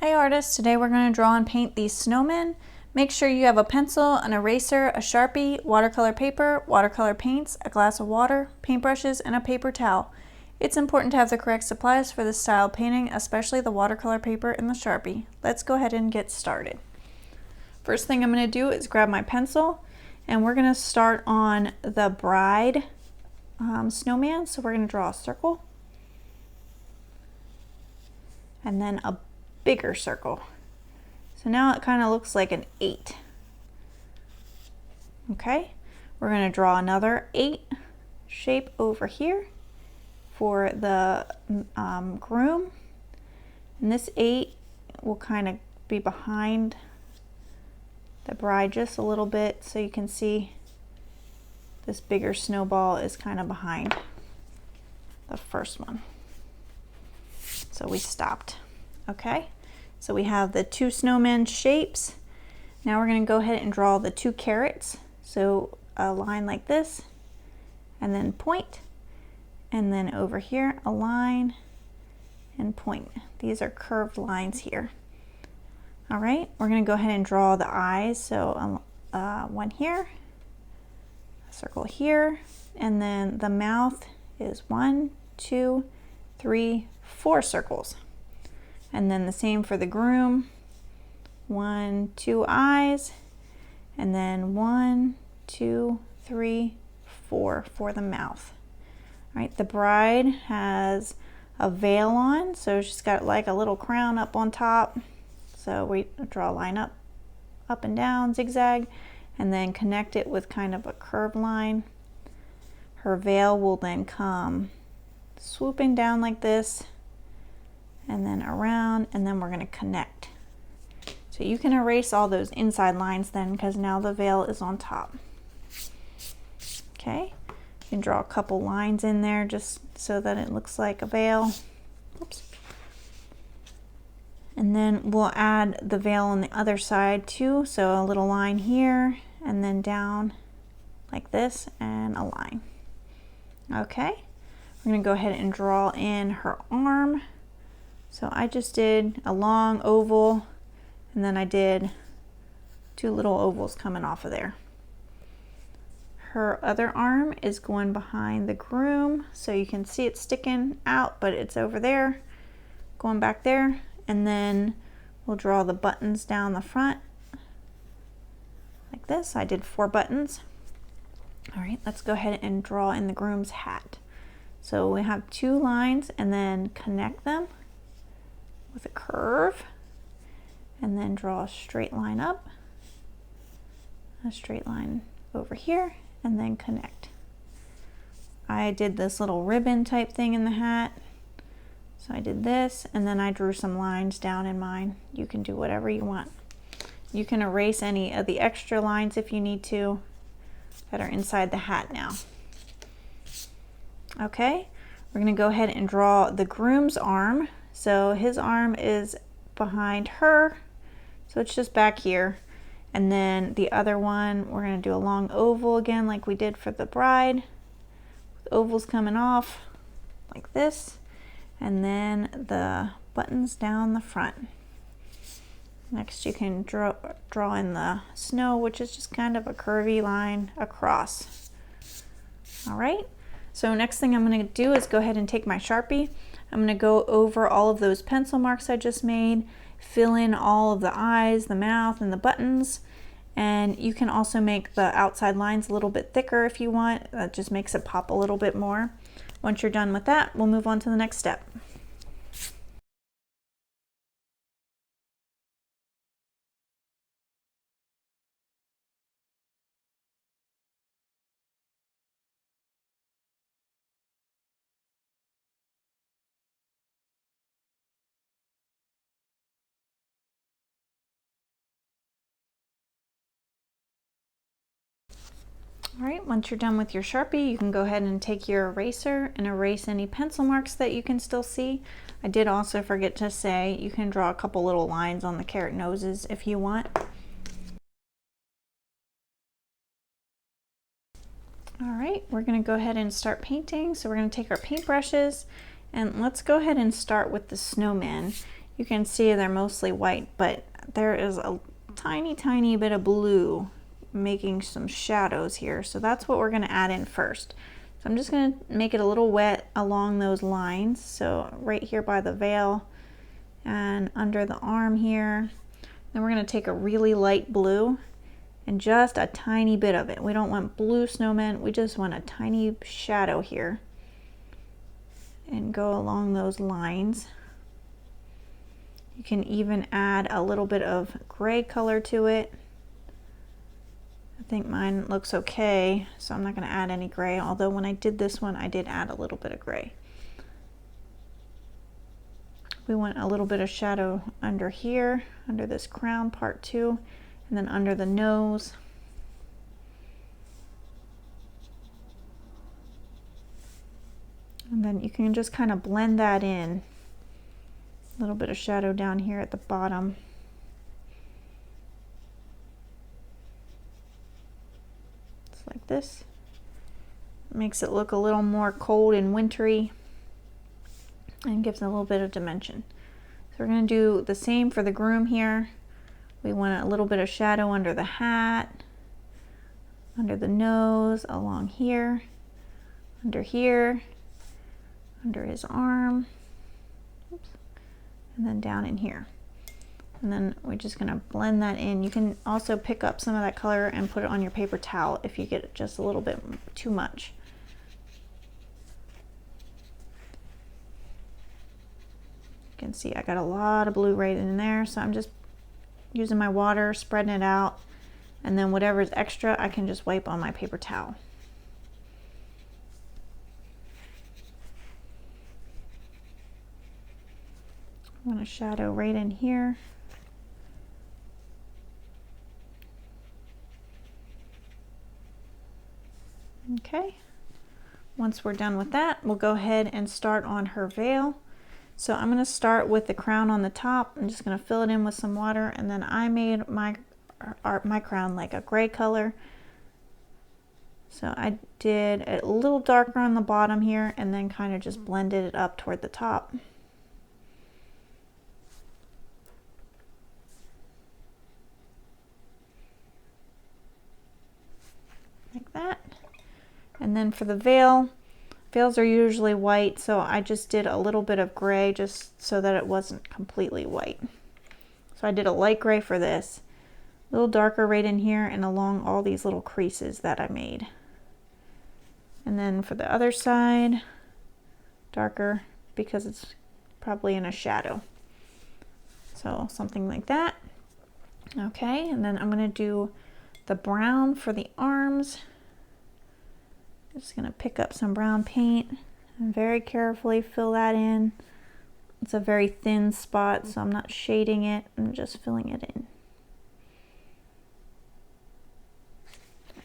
Hi artists, today we're going to draw and paint these snowmen. Make sure you have a pencil, an eraser, a Sharpie, watercolor paper, watercolor paints, a glass of water, paintbrushes, and a paper towel. It's important to have the correct supplies for this style of painting, especially the watercolor paper and the Sharpie. Let's go ahead and get started. First thing I'm going to do is grab my pencil, and we're going to start on the bride snowman. So we're going to draw a circle, and then a bigger circle. So now it kind of looks like an 8. Okay, we're going to draw another 8 shape over here for the groom, and this 8 will kind of be behind the bride just a little bit, so you can see this bigger snowball is kind of behind the first one. So we stopped. Okay, so we have the 2 snowmen shapes. Now we're going to go ahead and draw the 2 carrots. So a line like this, and then point, and then over here a line and point. These are curved lines here. All right, we're going to go ahead and draw the eyes. So one here, a circle here, and then the mouth is 1, 2, 3, 4 circles. And then the same for the groom, 1, 2 eyes, and then 1, 2, 3, 4 for the mouth. All right, the bride has a veil on, so she's got like a little crown up on top. So we draw a line up and down, zigzag, and then connect it with kind of a curved line. Her veil will then come swooping down like this, and then around, and then we're going to connect. So you can erase all those inside lines then, because now the veil is on top. Okay, you can draw a couple lines in there just so that it looks like a veil. Oops. And then we'll add the veil on the other side too, so a little line here, and then down like this, and a line. Okay, we're going to go ahead and draw in her arm. So I just did a long oval, and then I did 2 little ovals coming off of there. Her other arm is going behind the groom, so you can see it sticking out, but it's over there, going back there. And then we'll draw the buttons down the front like this. I did 4 buttons. All right, let's go ahead and draw in the groom's hat. So we have 2 lines, and then connect them with a curve, and then draw a straight line up, a straight line over here, and then connect. I did this little ribbon type thing in the hat. So I did this, and then I drew some lines down in mine. You can do whatever you want. You can erase any of the extra lines if you need to that are inside the hat now. Okay, we're going to go ahead and draw the groom's arm. So his arm is behind her, so it's just back here. And then the other one, we're going to do a long oval again like we did for the bride, with ovals coming off like this, and then the buttons down the front. Next you can draw in the snow, which is just kind of a curvy line across. All right, so next thing I'm going to do is go ahead and take my Sharpie. I'm going to go over all of those pencil marks I just made, fill in all of the eyes, the mouth, and the buttons. And you can also make the outside lines a little bit thicker if you want. That just makes it pop a little bit more. Once you're done with that, we'll move on to the next step. All right, once you're done with your Sharpie, you can go ahead and take your eraser and erase any pencil marks that you can still see. I did also forget to say you can draw a couple little lines on the carrot noses if you want. All right, we're going to go ahead and start painting. So we're going to take our paintbrushes, and let's go ahead and start with the snowman. You can see they're mostly white, but there is a tiny bit of blue making some shadows here. So that's what we're going to add in first. So I'm just going to make it a little wet along those lines. So right here by the veil and under the arm here. Then we're going to take a really light blue and just a tiny bit of it. We don't want blue snowmen, we just want a tiny shadow here. And go along those lines. You can even add a little bit of gray color to it. I think mine looks okay, so I'm not going to add any gray, although when I did this one I did add a little bit of gray. We want a little bit of shadow under here, under this crown part too, and then under the nose. And then you can just kind of blend that in. A little bit of shadow down here at the bottom. Just like this. Makes it look a little more cold and wintry and gives it a little bit of dimension. So we're going to do the same for the groom here. We want a little bit of shadow under the hat, under the nose, along here, under here, under his arm, oops, and then down in here. And then we're just going to blend that in. You can also pick up some of that color and put it on your paper towel if you get just a little bit too much. You can see I got a lot of blue right in there, so I'm just using my water, spreading it out, and then whatever is extra I can just wipe on my paper towel. I want a shadow right in here. Okay, once we're done with that, we'll go ahead and start on her veil. So I'm going to start with the crown on the top. I'm just going to fill it in with some water, and then I made my crown like a gray color. So I did a little darker on the bottom here and then kind of just blended it up toward the top. Like that. And then for the veil, veils are usually white, so I just did a little bit of gray just so that it wasn't completely white. So I did a light gray for this, a little darker right in here and along all these little creases that I made. And then for the other side, darker because it's probably in a shadow. So something like that. Okay, and then I'm going to do the brown for the arms. Just going to pick up some brown paint and very carefully fill that in. It's a very thin spot, so I'm not shading it, I'm just filling it in.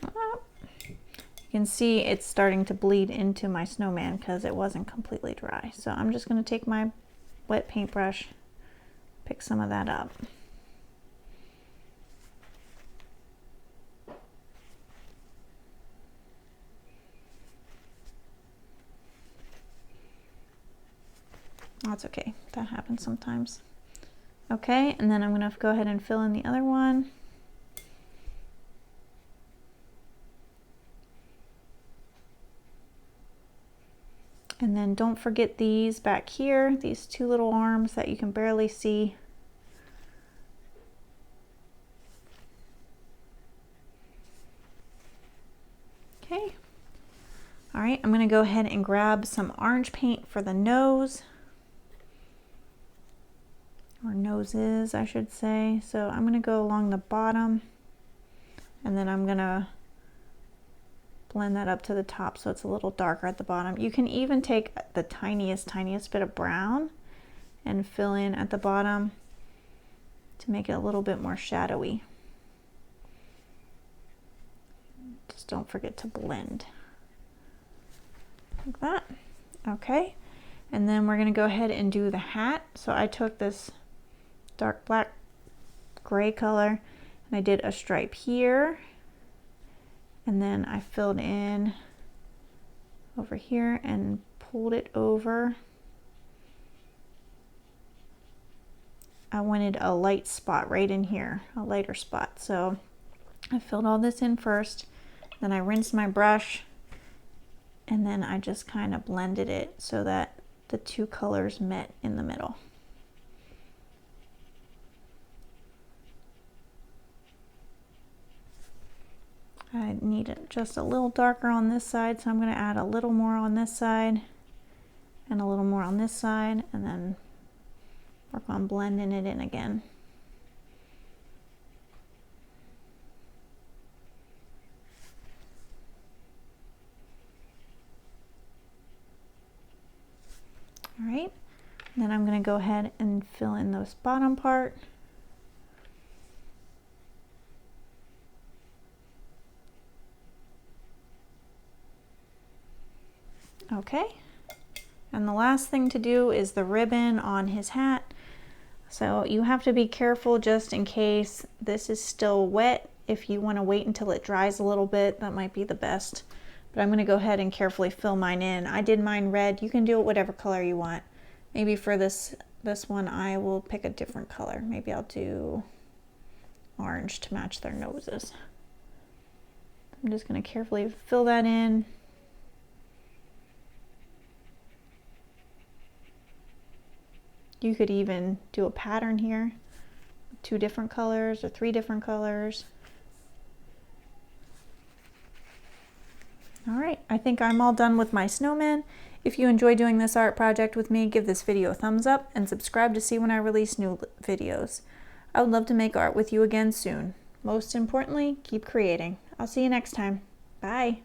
You can see it's starting to bleed into my snowman because it wasn't completely dry. So I'm just going to take my wet paintbrush, pick some of that up. That's okay, that happens sometimes. Okay, and then I'm going to go ahead and fill in the other one. And then don't forget these back here, these two little arms that you can barely see. Okay. All right, I'm going to go ahead and grab some orange paint for the nose. Or noses, I should say. So I'm going to go along the bottom, and then I'm going to blend that up to the top so it's a little darker at the bottom. You can even take the tiniest bit of brown and fill in at the bottom to make it a little bit more shadowy. Just don't forget to blend. Like that. Okay, and then we're going to go ahead and do the hat. So I took this dark black gray color and I did a stripe here, and then I filled in over here and pulled it over I wanted a light spot right in here, a lighter spot. So I filled all this in first, then I rinsed my brush, and then I just kind of blended it so that the two colors met in the middle. I need it just a little darker on this side, so I'm going to add a little more on this side and a little more on this side, and then work on blending it in again. All right, and then I'm going to go ahead and fill in this bottom part. Okay, and the last thing to do is the ribbon on his hat. So you have to be careful just in case this is still wet. If you want to wait until it dries a little bit, that might be the best. But I'm going to go ahead and carefully fill mine in. I did mine red. You can do it whatever color you want. Maybe for this one I will pick a different color. Maybe I'll do orange to match their noses. I'm just going to carefully fill that in. You could even do a pattern here, 2 different colors or 3 different colors. All right, I think I'm all done with my snowman. If you enjoy doing this art project with me, give this video a thumbs up and subscribe to see when I release new videos. I would love to make art with you again soon. Most importantly, keep creating. I'll see you next time. Bye.